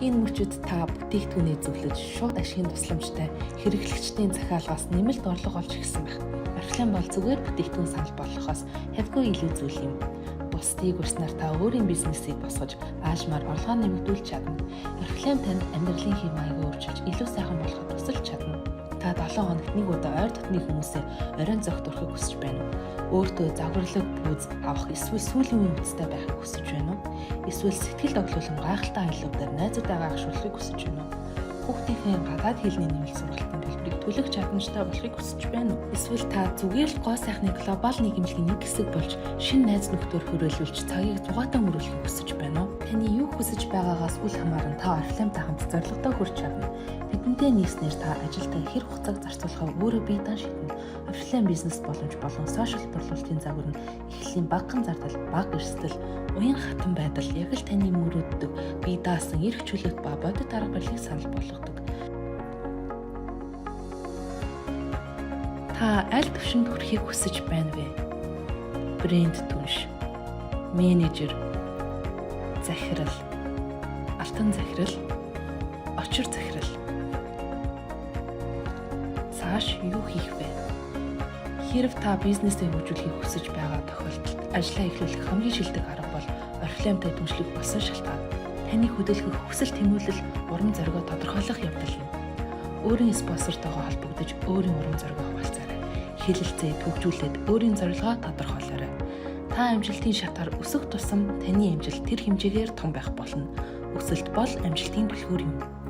Энэ мөчид та бүтээгдэхүүнээ зөвлөж шууд ашигын тусламжтай хэрэглэгчдийн захиалгаас нэмэлт орлого олж ирсэн байх. Орифлейм бол зүгээр бүтээгдэхүүн санал болгохоос хавьгүй илүү зүйл юм. Бусдыг урьснаар та өөрийн бизнесийг босгож аашмаар орлогоо нэмэгдүүлж чадна. Орифлейм танд амьдралын хэм маягийг өөрчилж илүү сайхан болоход тусалж чадна. Та 7 хоногт нэг удаа ойр дотны хүмүүсээ оройн зогт урахыг хүсэж байна уу? Өөртөө загварлаг пүүз авах эсвэл сүүлийн үеийн үстэй байхыг хүсэж байна уу? Эсвэл сэтгэл доглуулан гайхалтай аяллуудаар найзуудаа гайхшруулахыг хүсэж байна уу? Хүүхдийнхээ гадаад хэлний нэмэлт сургалтын төлбөрийг төлөх чадамжтай болохыг хүсэж байна уу? Эсвэл та зүгээр л гоо сайхны глобал нийгэмлэгийн нэг хэсэг болж шинэ найз нөхдөөр хөрөөлүүлж цагийг зугаатан өнгөрүүлэхийг хүсэж байна уу? Таны юу хүсэж байгаагаас үл хамааран та Орифлеймтай хамт зорилгодоо хүрч чадна. Бидэнтэй нийснээр та ажилдаа хэр хугацааг зарцуулахаа өөрөө бие даан шийднэ. Орифлейм бизнес боломж болон сошиал борлуулалтын загвар нь эхлэлийн багахан зардал, бага эрсдэл, уян хатан байдал яг л таны мөрөөддөг бие даасан эрх чөлөөт ба бодит арга барилыг санал болгодог. Та аль түвшинд хүрэхийг хүсэж байна вэ? Брэнд түнш, менежер, захирал, алтан захирал, очир захирал. Цааш юу хийх вэ? Хэрэв та бизнесээ хөгжүүлэхийг хүсэж байгаа тохиолдолд ажлаа эхлүүлэх хамгийн шилдэг арга бол Орифлеймтай дэмжлэг болсон шалтгаан. Таны хөдөлгөх хүсэл тэмүүлэл урам зоригоо тодорхойлох явдал юм. Өөрийн спонсортойгоо холбогдож өөрийн урам зоригоо хуваалцаарай. Хэлэлцээ төгжүүлээд өөрийн зорилгоо тодорхойлоорой. Та амжилтын шатаар өсөх тусам таны амжилт тэр хэмжээгээр том байх болно. Өсөлт бол амжилтын түлхүүр юм.